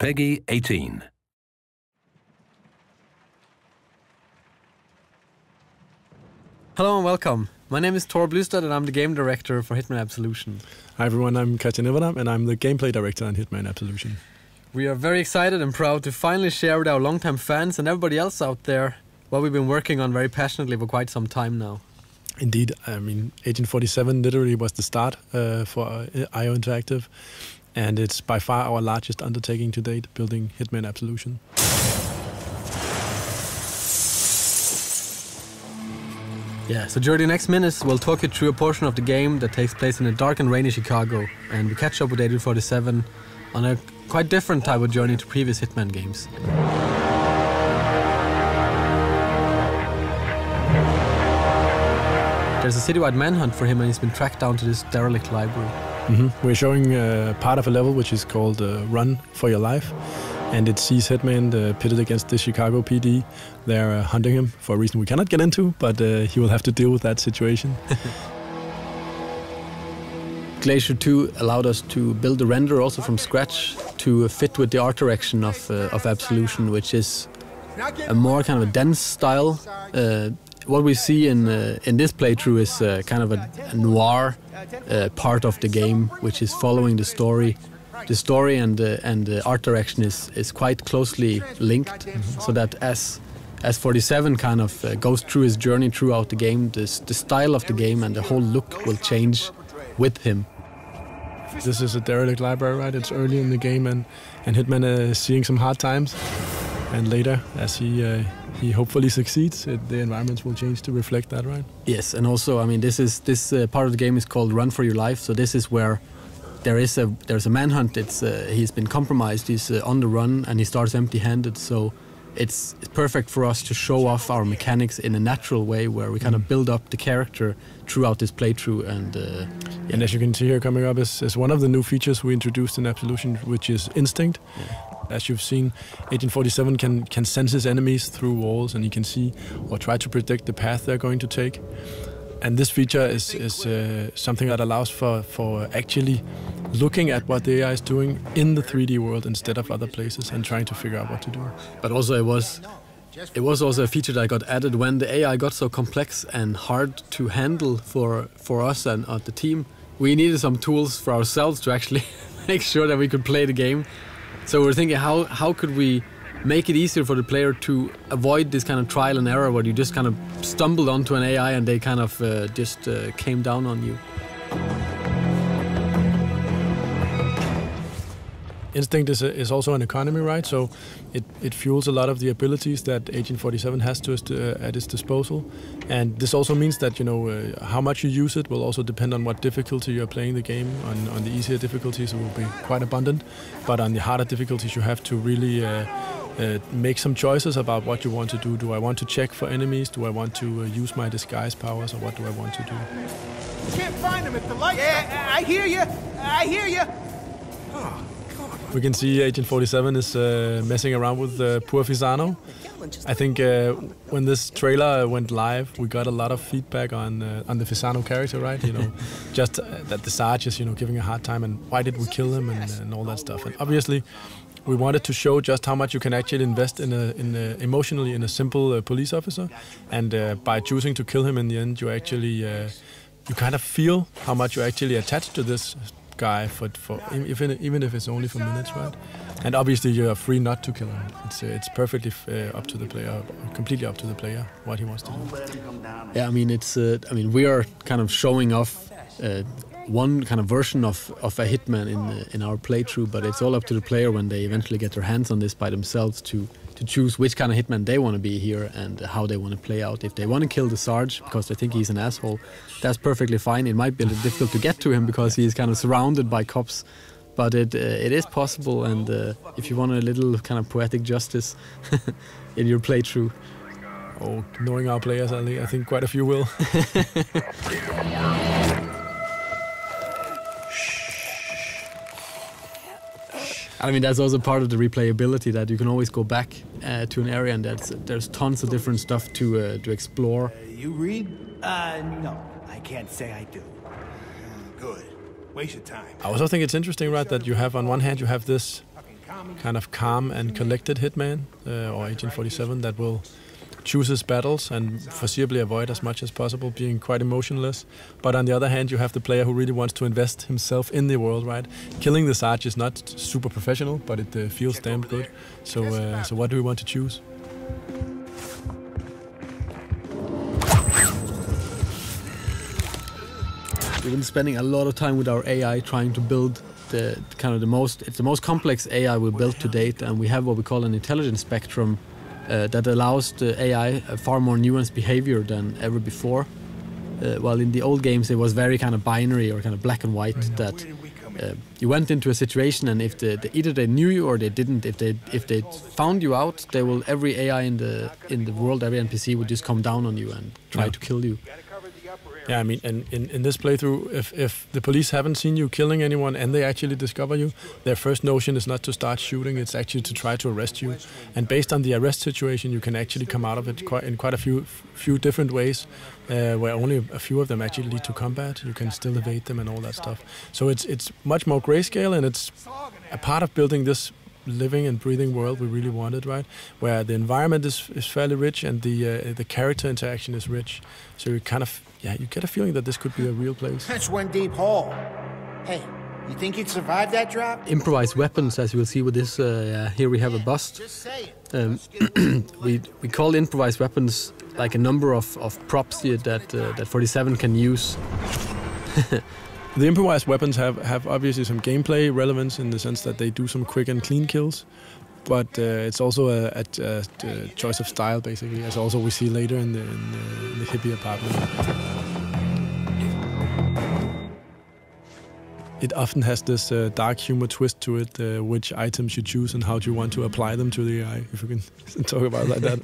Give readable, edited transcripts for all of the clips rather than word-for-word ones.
Peggy 18. Hello and welcome. My name is Thor Blustad and I'm the game director for Hitman Absolution. Hi everyone, I'm Katja Niverdam and I'm the gameplay director on Hitman Absolution. We are very excited and proud to finally share with our longtime fans and everybody else out there what we've been working on very passionately for quite some time now. Indeed, I mean, Agent 47 literally was the start for IO Interactive, and it's by far our largest undertaking to date, building Hitman Absolution. Yeah, so during the next minutes we'll talk you through a portion of the game that takes place in a dark and rainy Chicago, and we catch up with Agent 47 on a quite different type of journey to previous Hitman games. There's a citywide manhunt for him and he's been tracked down to this derelict library. We're showing part of a level which is called Run for Your Life, and it sees Hitman pitted against the Chicago PD. They're hunting him for a reason we cannot get into, but he will have to deal with that situation. Glacier 2 allowed us to build a render also from scratch to fit with the art direction of Absolution, which is a more kind of a dense style. What we see in this playthrough is kind of a noir part of the game, which is following the story. The story and the art direction is quite closely linked, so that as 47 kind of goes through his journey throughout the game, the style of the game and the whole look will change with him. This is a derelict library, right? It's early in the game, and Hitman is seeing some hard times. And later, as he hopefully succeeds, the environments will change to reflect that, right? Yes, and also, I mean, this part of the game is called Run for Your Life. So this is where there's a manhunt. He's been compromised. He's on the run, and he starts empty-handed. So it's perfect for us to show off our mechanics in a natural way, where we kind of build up the character throughout this playthrough. And as you can see here, coming up is one of the new features we introduced in Absolution, which is Instinct. Yeah. As you've seen, Agent 47 can sense his enemies through walls, and he can see or try to predict the path they're going to take. And this feature is something that allows for actually looking at what the AI is doing in the 3D world instead of other places and trying to figure out what to do. But also it was also a feature that got added when the AI got so complex and hard to handle for us and the team. We needed some tools for ourselves to actually make sure that we could play the game. So we're thinking, how could we make it easier for the player to avoid this kind of trial and error where you just kind of stumbled onto an AI and they kind of just came down on you. Instinct is also an economy, right? So it fuels a lot of the abilities that Agent 47 has at its disposal. And this also means that, you know, how much you use it will also depend on what difficulty you're playing the game. On the easier difficulties, it will be quite abundant. But on the harder difficulties, you have to really make some choices about what you want to do. Do I want to check for enemies? Do I want to use my disguise powers? Or what do I want to do? Can't find him at the light. Yeah, I hear you. I hear you. Oh. We can see Agent 47 is messing around with poor Fisano. I think when this trailer went live, we got a lot of feedback on the Fisano character, right? You know, just that the Sarge is, you know, giving a hard time, and why did we kill him and all that stuff. And obviously, we wanted to show just how much you can actually invest emotionally in a simple police officer, and by choosing to kill him in the end, you actually you kind of feel how much you actually attached to this guy even if it's only for minutes, right? And obviously you are free not to kill him. It's perfectly up to the player, completely up to the player what he wants to do. Yeah, I mean we are kind of showing off one kind of version of a Hitman in our playthrough, but it's all up to the player when they eventually get their hands on this by themselves to choose which kind of Hitman they want to be here and how they want to play out. If they want to kill the Sarge because they think he's an asshole, that's perfectly fine. It might be a little difficult to get to him because he's kind of surrounded by cops, but it is possible. And if you want a little kind of poetic justice in your playthrough, oh, knowing our players, I think quite a few will. I mean, that's also part of the replayability, that you can always go back to an area and there's tons of different stuff to explore. You read? No, I can't say I do. Good. Waste of time. I also think it's interesting, right, that you have on one hand you have this kind of calm and collected hitman, or Agent 47, that will choose his battles and foreseeably avoid as much as possible, being quite emotionless. But on the other hand, you have the player who really wants to invest himself in the world, right? Killing the Sarge is not super professional, but it feels damn good. So what do we want to choose? We've been spending a lot of time with our AI trying to build it's the most complex AI we built to date, and we have what we call an intelligence spectrum that allows the AI a far more nuanced behavior than ever before. While in the old games it was very kind of binary or kind of black and white, that you went into a situation and if either they knew you or they didn't. If they found you out, every AI in the world, every NPC would just come down on you and try to kill you. Yeah, I mean, and in this playthrough, if the police haven't seen you killing anyone and they actually discover you, their first notion is not to start shooting, it's actually to try to arrest you. And based on the arrest situation, you can actually come out of it in quite a few different ways, where only a few of them actually lead to combat. You can still evade them and all that stuff. So it's much more grayscale, and it's a part of building this living and breathing world we really wanted, right? Where the environment is fairly rich and the character interaction is rich. So you kind of, you get a feeling that this could be a real place. That's one deep hole. Hey, you think you'd survive that drop? Improvised weapons, as you will see with this, here we have a bust. Just say it. We call improvised weapons like a number of props here that 47 can use. The improvised weapons have obviously some gameplay relevance in the sense that they do some quick and clean kills, but it's also a choice of style, basically, as also we see later in the hippie apartment. It often has this dark humor twist to it, which items you choose and how do you want to apply them to the AI, if we can talk about it like that.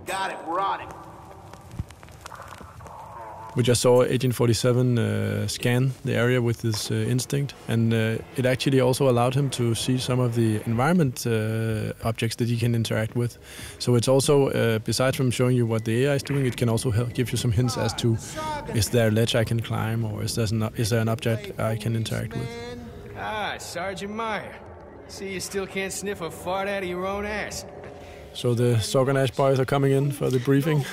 Got it, we're on it. We just saw Agent 47 scan the area with his instinct, and it actually also allowed him to see some of the environment objects that he can interact with. So it's also, besides from showing you what the AI is doing, it can also help give you some hints as to, is there a ledge I can climb, or is there an object I can interact with? Ah, Sergeant Meyer. See, you still can't sniff a fart out of your own ass. So the Sorganash boys are coming in for the briefing.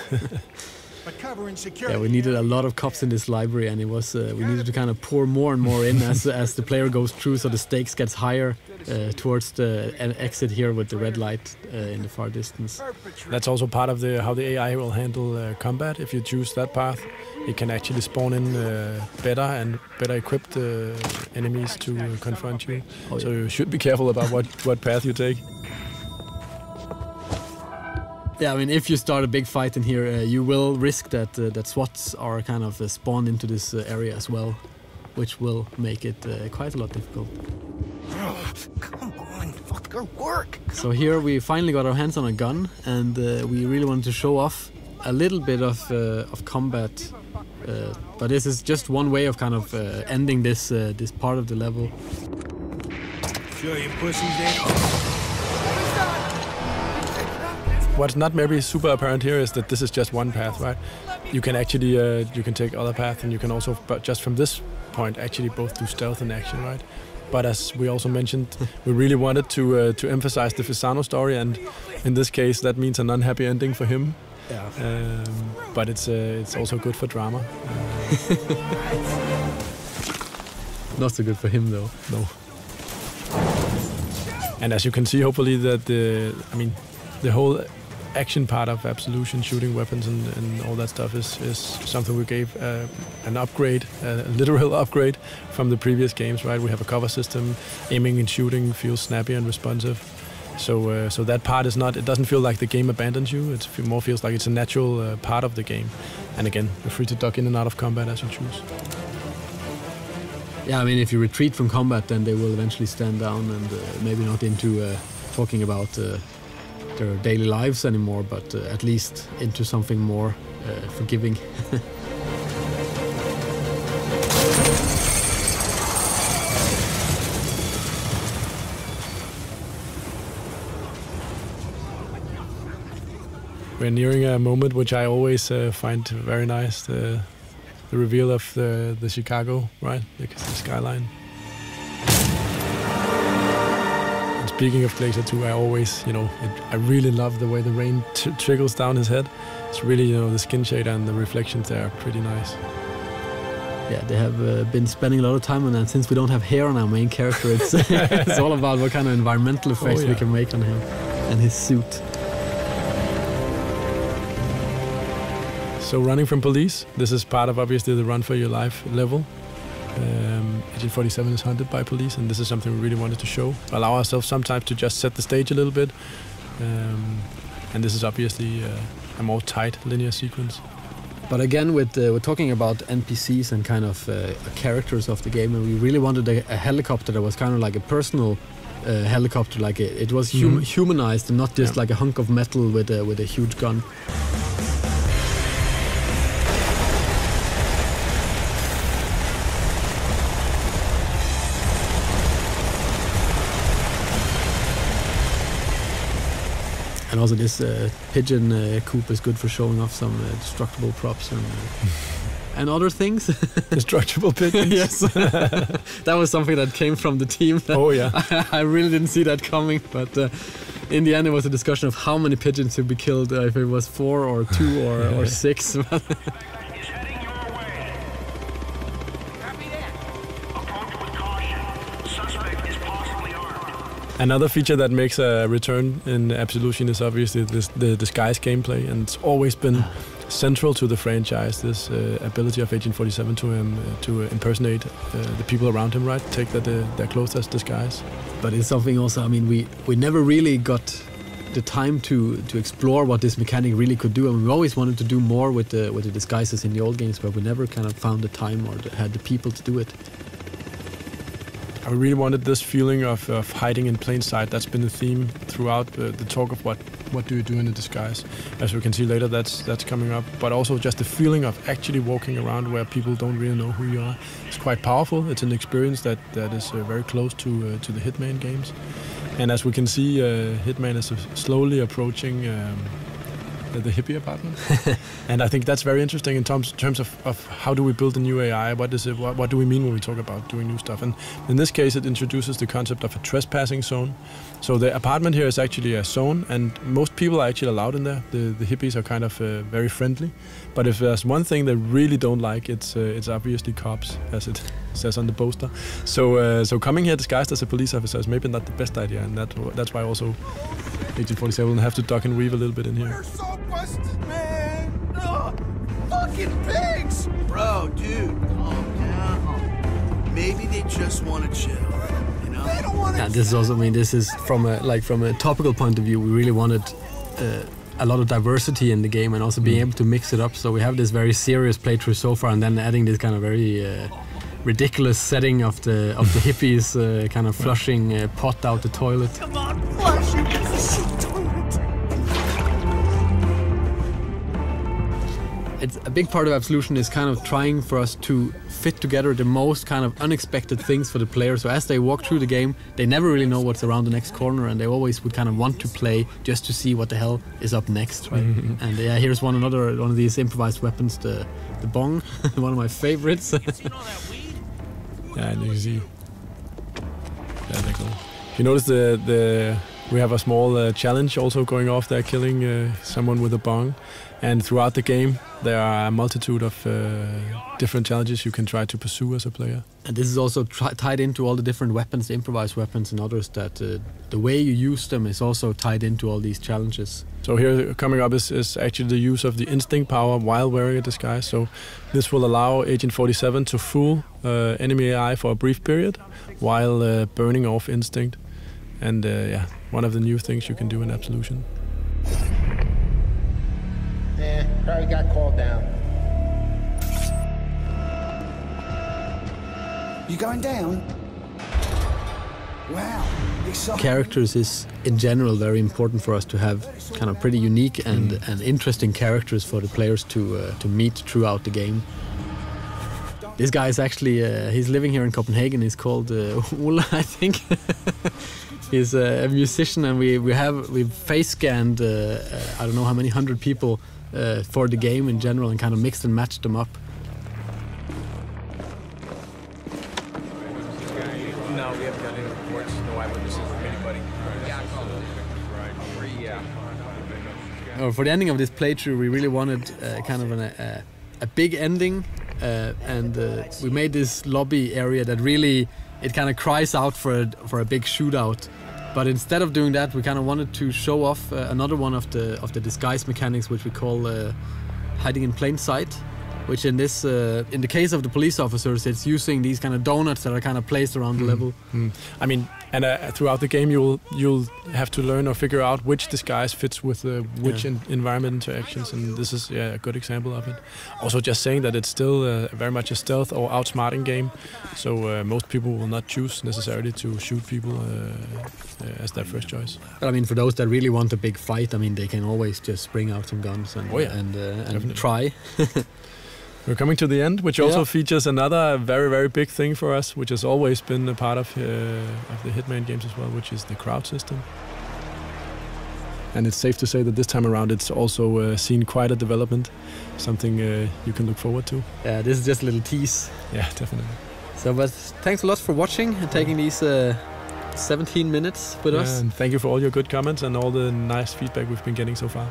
Yeah, we needed a lot of cops in this library, and it was we needed to kind of pour more and more in as the player goes through, so the stakes gets higher towards the exit here with the red light in the far distance. That's also part of how the AI will handle combat. If you choose that path, it can actually spawn in better equipped enemies to confront you. Oh, yeah. So you should be careful about what path you take. Yeah, I mean, if you start a big fight in here, you will risk that SWATs are kind of spawned into this area as well, which will make it quite a lot difficult. Come on, fucker, work! So here we finally got our hands on a gun, and we really wanted to show off a little bit of combat. But this is just one way of kind of ending this part of the level. Sure you pussies ain't... What's not maybe super apparent here is that this is just one path, right? You can actually you can take other paths, and you can also, but just from this point, actually both do stealth and action, right? But as we also mentioned, we really wanted to emphasize the Fisano story, and in this case, that means an unhappy ending for him. Yeah. But it's also good for drama. Not so good for him, though. No. And as you can see, hopefully that the whole action part of Absolution, shooting weapons and all that stuff is something we gave an upgrade, a literal upgrade from the previous games, right? We have a cover system, aiming and shooting feels snappy and responsive. So that part is not, it doesn't feel like the game abandons you, it more feels like it's a natural part of the game. And again, you're free to duck in and out of combat as you choose. Yeah, I mean, if you retreat from combat, then they will eventually stand down and maybe not into talking about their daily lives anymore, but at least into something more forgiving. We're nearing a moment which I always find very nice. the reveal of the Chicago, right? The skyline. And speaking of Glacier 2, I always, I really love the way the rain trickles down his head. It's really, the skin shade and the reflections there are pretty nice. Yeah, they have been spending a lot of time on that. Since we don't have hair on our main character, it's all about what kind of environmental effects we can make on him and his suit. So running from police, this is part of obviously the run for your life level. Agent 47 is hunted by police, and this is something we really wanted to show. Allow ourselves sometimes to just set the stage a little bit. And this is obviously a more tight linear sequence. But again, we're talking about NPCs and kind of characters of the game, and we really wanted a helicopter that was kind of like a personal helicopter, like it was humanized and not just like a hunk of metal with a huge gun. And also this pigeon coop is good for showing off some destructible props and other things. Destructible pigeons? Yes. That was something that came from the team. Oh yeah. I really didn't see that coming, but in the end it was a discussion of how many pigeons to be killed, if it was 4 or 2 or 6. Another feature that makes a return in Absolution is obviously the disguise gameplay, and it's always been central to the franchise, this ability of Agent 47 to impersonate the people around him, right? Take their clothes as disguise. But it's something also, I mean, we never really got the time to explore what this mechanic really could do, and we always wanted to do more with the disguises in the old games, but we never kind of found the time or had the people to do it. I really wanted this feeling of hiding in plain sight. That's been the theme throughout the talk of what do you do in a disguise. As we can see later, that's coming up. But also just the feeling of actually walking around where people don't really know who you are. It's quite powerful. It's an experience that is very close to the Hitman games. And as we can see, Hitman is slowly approaching the hippie apartment. And I think that's very interesting in terms of how do we build a new AI, what do we mean when we talk about doing new stuff. And in this case it introduces the concept of a trespassing zone. So the apartment here is actually a zone, and most people are actually allowed in there. The hippies are kind of very friendly, but if there's one thing they really don't like, it's obviously cops, as it says on the poster. So coming here disguised as a police officer is maybe not the best idea, and that's why also Agent 47 will have to duck and weave a little bit in here. They're so busted, man! Ugh, fucking pigs! Bro, dude, calm down. Maybe they just want to chill, you know? They don't want to. Yeah, this is also, I mean, this is from a topical point of view. We really wanted a lot of diversity in the game, and also being able to mix it up. So we have this very serious playthrough so far, and then adding this kind of very ridiculous setting of the hippies kind of flushing pot out the toilet. Come on, flush, you piece of shit toilet! It's a big part of Absolution is kind of trying for us to fit together the most kind of unexpected things for the player. So as they walk through the game, they never really know what's around the next corner, and they always would kind of want to play just to see what the hell is up next, right? And yeah, here's one of these improvised weapons, the bong, one of my favorites. Yeah, and you can see. Yeah, they're cool. If you notice we have a small challenge also going off there, killing someone with a bong. And throughout the game, there are a multitude of different challenges you can try to pursue as a player. And this is also tied into all the different weapons, the improvised weapons and others, that the way you use them is also tied into all these challenges. So here coming up is actually the use of the instinct power while wearing a disguise. So this will allow Agent 47 to fool enemy AI for a brief period while burning off instinct. And yeah, one of the new things you can do in Absolution. Yeah, probably got called down. You going down? Wow. Characters is in general very important for us to have kind of pretty unique and interesting characters for the players to meet throughout the game. This guy is actually he's living here in Copenhagen. He's called Ola, I think. He's a musician, and we've face scanned I don't know how many 100 people for the game in general, and kind of mixed and matched them up. No, we haven't got any reports. No eyewitnesses from anybody. For the ending of this playthrough, we really wanted kind of a big ending, and we made this lobby area that really it kind of cries out for a big shootout. But instead of doing that, we kind of wanted to show off another one of the disguise mechanics, which we call hiding in plain sight. Which in this, in the case of the police officers, it's using these kind of donuts that are kind of placed around the level. I mean, and throughout the game, you'll have to learn or figure out which disguise fits with which environment interactions, and this is a good example of it. Also, just saying that it's still very much a stealth or outsmarting game, so most people will not choose necessarily to shoot people as their first choice. But I mean, for those that really want a big fight, I mean, they can always just bring out some guns and try. We're coming to the end, which also features another very, very big thing for us, which has always been a part of the Hitman games as well, which is the crowd system. And it's safe to say that this time around it's also seen quite a development, something you can look forward to. Yeah, this is just a little tease. Yeah, definitely. So, but thanks a lot for watching and taking these 17 minutes with us. And thank you for all your good comments and all the nice feedback we've been getting so far.